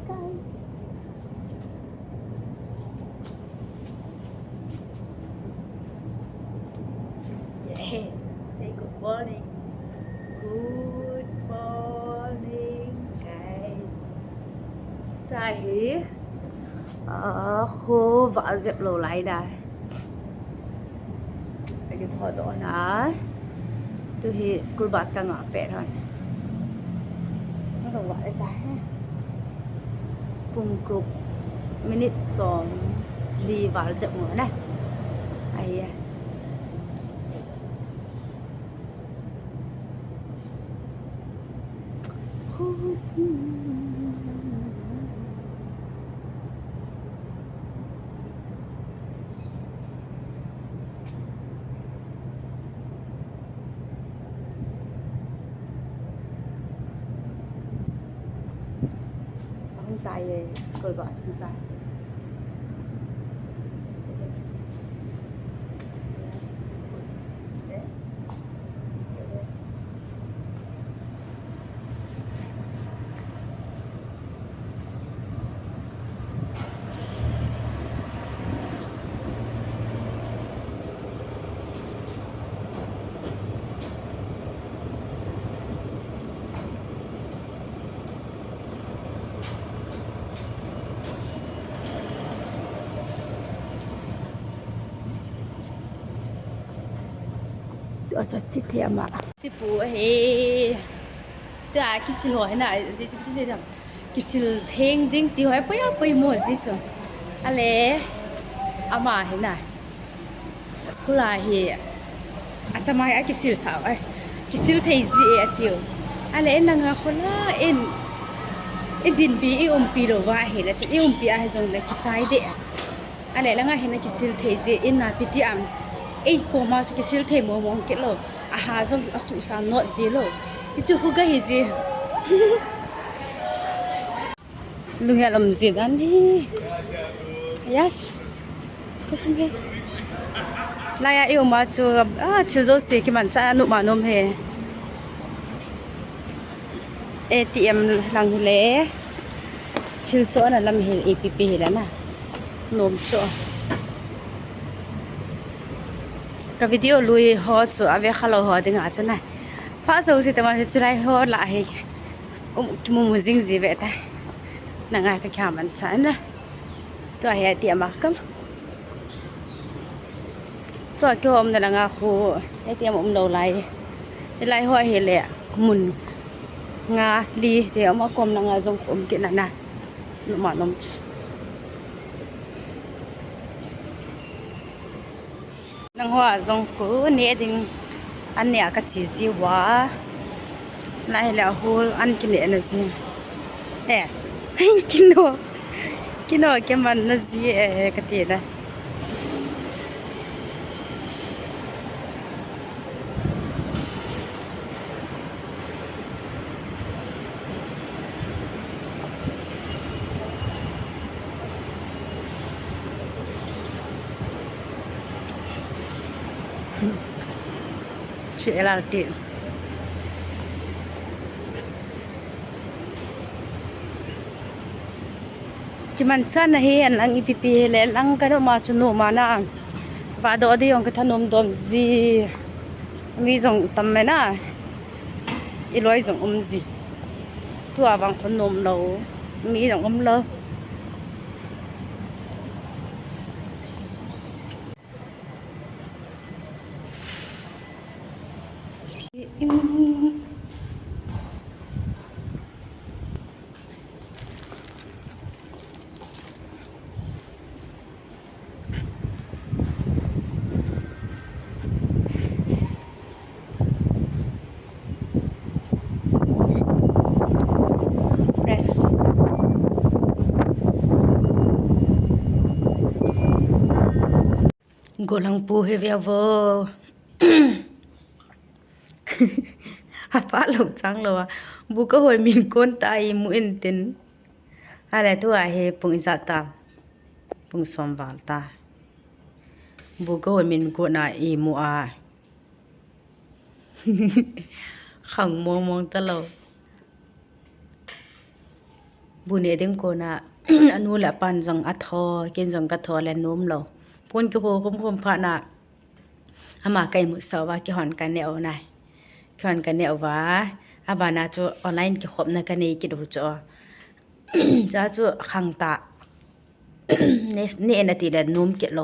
guys. Yes, say good morning. Good morning, guys. Đây, khu vợ dẹp lầu lại đây. Cái thọ đó nè. Tôi hi school bus ka nga pe ron. Nó đâu vậy ta ha. Pungkup minute som li vào dẹp nữa này. Ai không tay school bus không tay. Cho chị thêm ạ. Chị bố he, tức là Kisil hỏi này, chị chỉ biết rằng Kisil theng đinh thì hỏi bây mua gì chứ? Ale, ama he này, school he, acham ai Kisil sao ai? Kisil thei gì tiêu? Ale nang ako na en din bi pi đồ vay he, là chị pi ai dùng là kichai de. Ale lang he na Kisil thei gì en na piti am. Ei ko ma chu Kisil thei mo mong ke lo a ha jong asu sa no je lo I chu hu ga hi je lu ya lam zin an hi yes sko phim he la ya eu ma chu thil zo se ki man cha nu ma nom he ATM lang hi le thil cho na lam he app he la na nom cho cái video lui ho cho ave khalo ho ding a chana pha so si tama se chilai ho la he mu jing ji ve ta na nga ka kya man cha na to he ti ma kam to ke om na nga khu he ti om lo lai ho he le mun nga li te om kom na nga jong khom ke na no ma nom nang hoa zong ku ne ding an ne ka chi ji wa lai la hol an ki ne na ji kino ke man na ji ka ti da chuyện là tiền chỉ mình chân là hiện lang ipp le lang cái đó mà cho nô mà na và đó đi ông cái thằng nôm đom gì mi dùng tầm này na ít loại dùng gì tua vàng con nôm lâu mi dùng lâu golang pu he via vo apa lo chang lo bu ko hoi min kon tai mu en tin ala tu a he pung za ta pung som wal ta bu ko hoi min ko na I mu a khang mong mong ta lo บุญเอดึงโกนะอนุละปันจงอัทอกินจงกัทอและนุ่มเราพูนกิโฮคุมพระนะอามาไก่มุสาวากิหอนกันเนวนะกิหอนกันเนวว่าอาบานาจูออนไลน์กิขบนะกันเนกิดูจอจ้าจูขังตานี่เอ็นตีเดนุ่มกิโล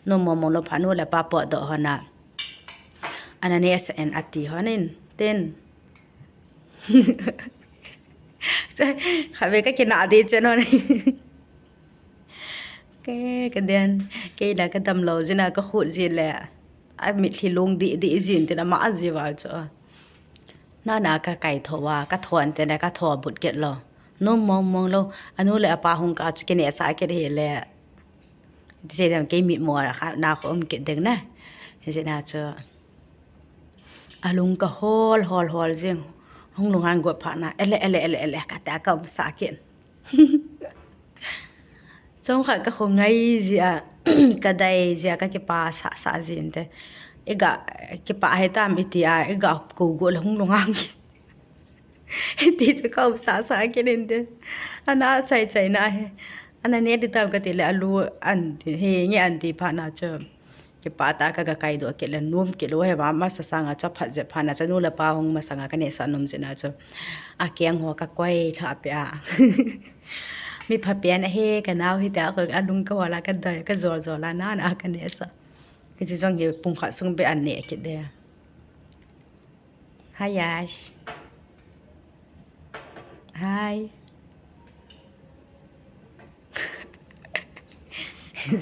นุ่มมองลพานุละปาปอดหอนะอันนั้นเนี่ยเอ็นอติหอนินเต้นค่ะเวก็กินอาดีเจนนี่ก็เดินก็แล้วก็ดำโลจินะก็ขุดจีแหละไอ้มิที่ลงดีจีนแต่ละมาจีว่าจ้ะน่าก็ไก่ทว่าก็ทวนแต่ละก็ทวบุตรเกลอนุ่มมองเราอันนู้นเลยปาหงกาจุกินเนี่ยสายกันเห็นเลยที่เสียดายก็มีมัวนะคะนาเขาเกิดเด็กนะเห็นน่าจ้ะอาลุงก็ฮอลจริงห้องลุงงานกวดผ่านนะเอเล่ก็แต่ก็สากินจงค่ะก็คงไงเสียก็ได้เสียก็เก็บปลาสาจินเตเอกะเก็บปลาให้ตามอิติอาเอกะกูกูเลยห้องลุงงานกินที่จะก็สากินเตอันน่าใจนะอันนั้นเนี่ยที่ตามก็ติเลยอาลูอันที่เฮียอันที่ผ่านนะเจอเก็บปลาตากะไก่ตัวเกล็ดนุ่มเกล็ดว่ามาสสังอาจจะผัดจะผ่านจะนู่นละปลาหงมาสังกันเนี่ยสนุ่มจะน่าจะอาเกียงหัวกะก้อยทับยามีผัดเปียนเฮกันเอาที่แต่ก็อันลุงก็ว่าละกันได้ก็จอละนานอากันเนี่ยสะก็จะจ้องเก็บปุ่งขัดส่งไปอันเนี่ยคิดเดียฮายาชฮาย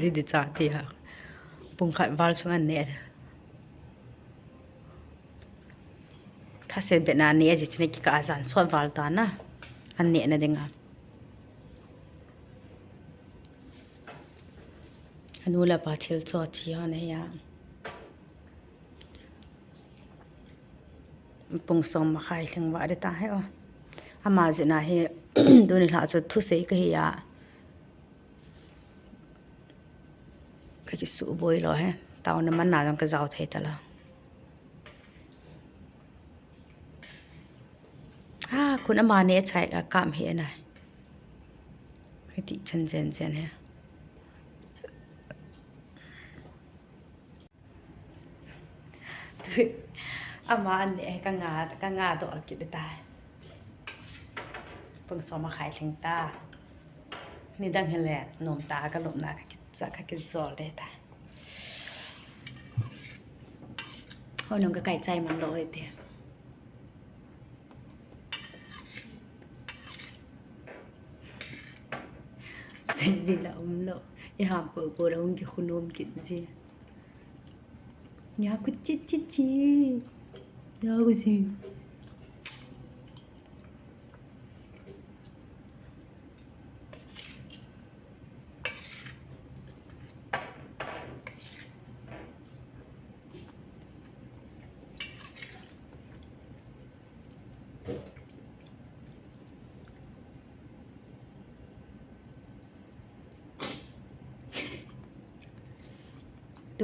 สิเดจ่าที่ฮะปุ่งขัดวอลส่งอันเนี่ยถ้าเสร็จเป็นอันนี้จะเนี่ยกิกอาจารย์สอนวอลตอนนะอันเนี่ยนะเด้งอ่ะอันนู้นละปาทิลจอดที่ฮะเนี่ยปุ่งส่งมาขายถึงว่าได้ตาให้อ่ะอามาจะน่าเฮดูนี่ละจะทุเสกเฮียก็จะสู้บ่อยเลยฮะตอนนั้นมันน่าจะกระเจ้าเทตละคุณอามาเนี่ยใช้กามเฮียนะให้ติฉันเจนเฮะอามาเนี่ยกังงาตัวกิดตายเพิ่งสอมาขายถึงตานี่ดังเห็นแหละนมตาก็หลบหน้าจะกินจอเลยตายโอ้น้องก็ไก่ใจมันลอยเดียวเสร็จดีแล้วแล้วอย่าหามเปิดแล้วกินขนมกินสิอย่ากุจิอย่ากุจิ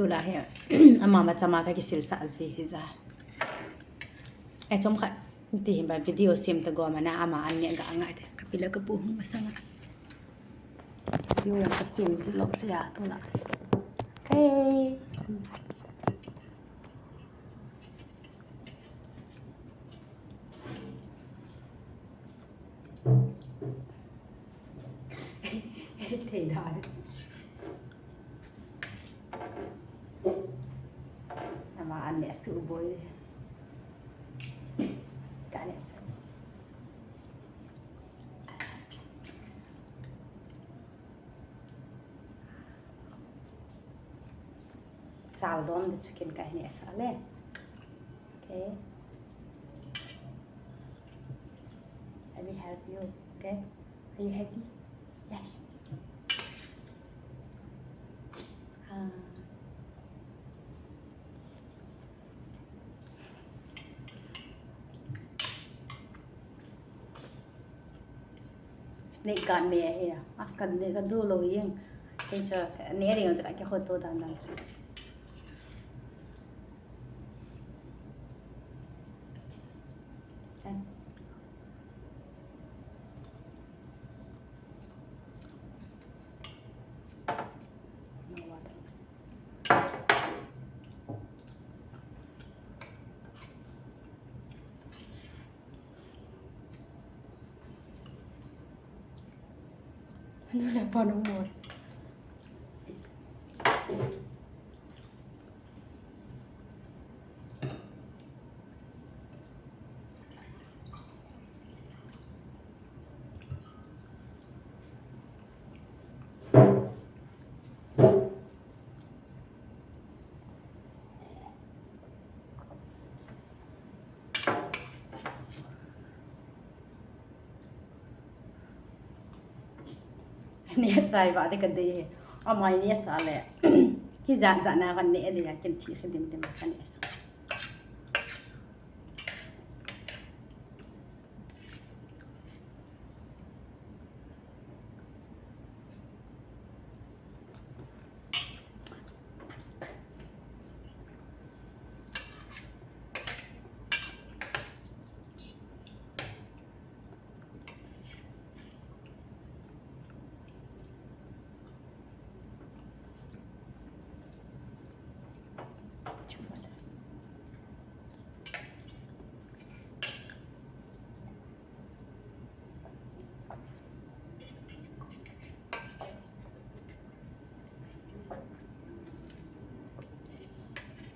Itulah ya, ama macam apa kisil sahaja hiza. Cuma kat nanti himba video sim tegur mana ama annya enggak angat, kapila kepuh masangat. Video yang kesim silok saya tu lah. Okay. Tidak. Nama aneh subuh ni. Kan ya. Saldon dicukin kayak ini asal okay. Let me help you, okay? Are you happy? Yes. Snake got me here. Ask kan dia kan dulu yang itu ni yang tu aku foto dan tu. นี่แหละพอน้องหมดเนี่ยใจว่าได้กันดีเอาไม้เนี่ยสาแหละที่จะนากันเนี่ยเดี๋ยวกินที่ขึ้นเต็มกันเนี่ย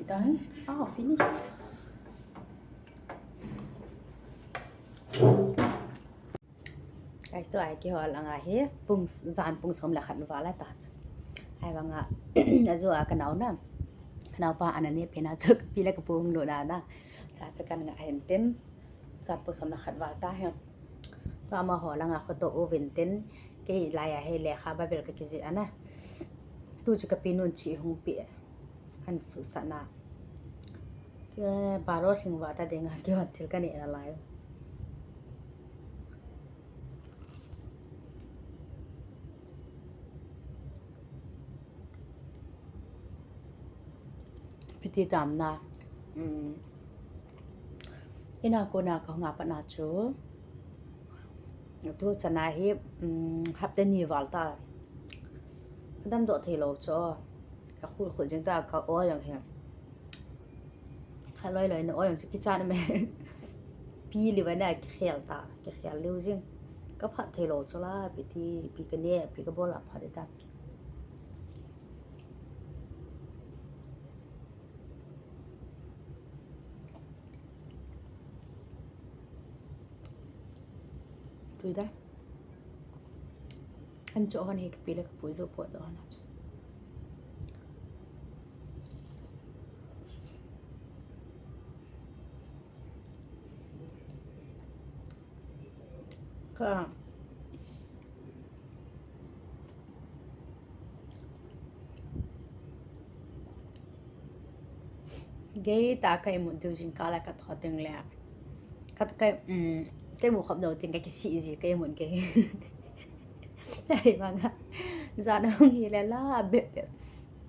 done oh finish cái số ai kia họ là ngày hết bung dàn bung xong là khăn vào lại tạt hay bằng ạ là dù cái nấu nè cái nấu pa anh này phải nào trước pi lại cái bung đồ đà na chả chắc cái ngày hiện tên dàn bung xong là khăn vào ta hiểuตัวมาห่อแล้วไงเขาตัวโอเวนเต็นกี่ลายให้เลี้ยค่ะแบบเป็นกี่สิอันนะตู้จะกับปีนุ่นชีหงเปียอันสุสานะก็บารอดถึงว่าแต่เด้งเกี่ยวกับที่กันเนี่ยอะไรพิธีตามนะอินาโกนาเขางาปนาจูtu chana hi hapte ni walta dam do thelo cho ka khu khu jeng ta ka o yang he kha loi loi no o yang chi chan me pi li wa na ki khel ta ki khel liu jing ka pha thelo cho la pi thi pi ka ne pi ka bola pha de ta tu da anh chỗ hắn hay cái pi là cái bụi dầu bọt đó nè cái gai ta cái một điều gì cả là cái thoát tiếng lẹ cái một khẩu đầu tiên cái xị gì cái một cái này mà ngã ra nó nghĩ là bẹp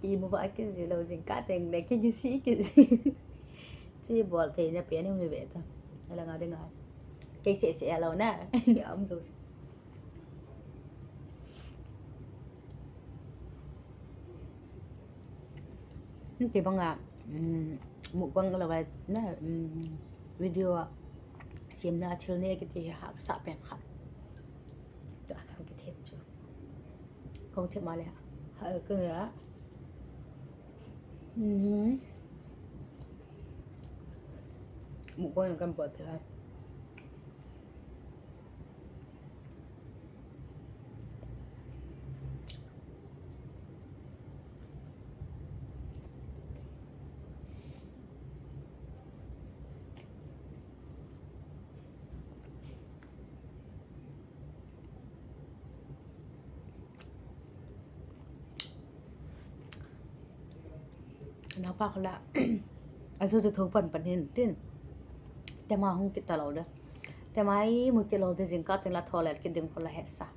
kỳ một vài cái gì đâu gì cả tiền này cái xị cái gì chứ bỏ thì nó bé nó người vậy thôi hay là ngã đây ngã cái sẽ lâu nè ông rồi thì bằng à một con là vậy nè video xem na chill này cái gì học sắp bén khăn đó không cái thiệp chưa không thiệp mà lẽ hơi cái nữa một con là cầm bớt thôi nó bạc là anh số thấu phần hình tinแต่มาห้องกิตาเราเด้อแต่มาไอ้มือกิเราเด้อจิงกัดถึงละทอแล้วกินดึงคนละเฮสซ่า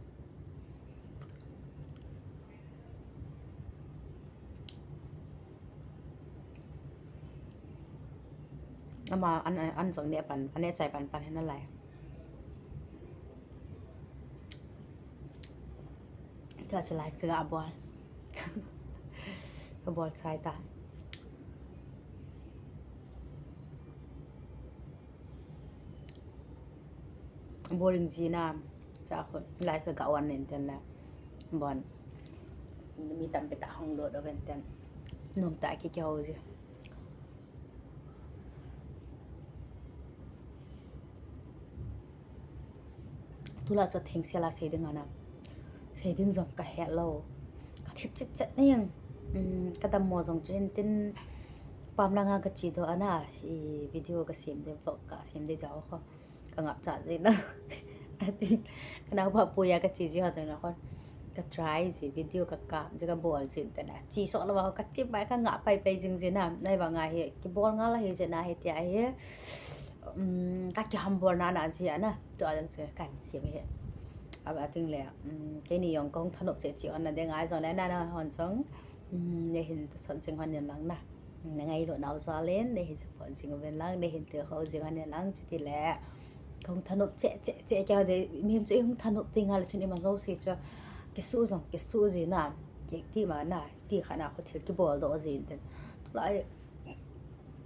เอามาอันสองเนี่ยปันอันนี้ใจปันให้นั่นแหละถ้าจะไลฟ์ก็อาบอลก็บอลใช้ตาboringจีน่าจากคนไลฟ์ก็กะวันเน้นกันแล้ว บอลมีตำไปตะห้องโหลดเอาเป็นแต่นมตะกี่เจ้าสิทุลาจะเทงเสียละเสียดึงอ่ะนะเสียดึงจงกระแหะเรากระทิบเจ็ดนี่ยังกระดำมัวจงจะเห็นตินปามลางากระจีตัวอันน่ะอีวิดีโอกระเสียมเดี๋ยวบอกกระเสียมเดี๋ยวเขากระงับจัดสินะอันนี้ขณะว่าปุยกระจีจีเขาตัวนะคนกระทรายสิวิดีโอกระกาบจะกระบอลสิแต่นะจีสอแล้วว่ากระจิบไปกระงับไปจริงสินะในบางไงเหตุกบอลงั้นละเหตุจะนะเหตุใหญ่เหตุก็จะทำบอลนานๆสินะตัวจังเจอกันเสียไปเหตุอาถึงแล้วcái này dùng công thân độc chịu anh là để ngài rồi nãy là hoàn sống để hình soạn trình hoàn nhận lắng nè ngay độ nào ra lên để hình soạn trình hoàn lắng để hình từ hậu trình hoàn nhận lắng thì lẽ công thân độc chạy cho để miếng chữ không thân độc tình hay là trên em mà dâu xì cho cái số gì nào cái tí mà này tí khả năng có thể cái bò đó gì thì lại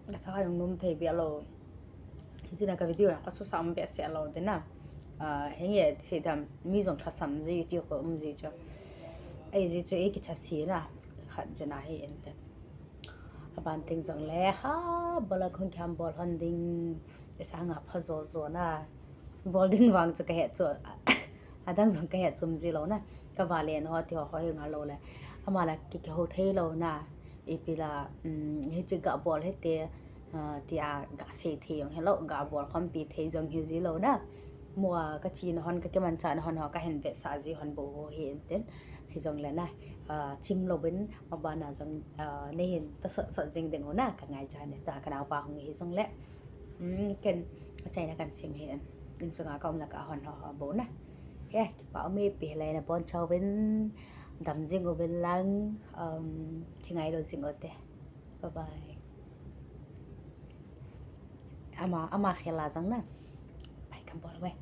là thay dùng nôm thầy bia lô thì là cái video này có số sáu bia xe lô thế nào hiện giờ thì làm mi dùng thắt sắm gì tiêu có gì cho ai gì cho cái thắt xí là hẳnจะน่าเห็นแต่บางทีจังเลยฮะบอลคนแคมบอลฮันดิงจะสร้างอ่ะพะโจน่ะบอลดิ้งวางจะกระเหตุจ่อดังจังกระเหตุจุ่มจีเรานะก็ว่าเรียนหัวที่เขาอยู่งานเราเลยมาละกิจโฮเทลเรานะอีปีละเฮจิกะบอลเฮเตที่กะเสียทีอย่างเฮลกะบอลคอมปีเทจังเฮจิเรานะมัวกะจีนฮอนกะมันจานฮอนฮอกะเห็นเวสาจีฮอนโบเห็นเต้นให้จังเลยนะชิมเราเป็นมาบ้านน่ะจังในเห็นตะสะจริงเด้งหัวหน้าก็ง่ายใจเนี่ยแต่กะนาวปลาของเฮจังแหละเกินใจในการซิมเห็นดึงสงาก็มันก็ฮอนฮอโบนะเฮ้เป่ามีปีอะไรนะปอนเชาเป็นดำจริงก็เป็นลังที่ไงเราจริงก็เตะบ๊ายบายอามาเขลาจังนะไปคำบอกเลย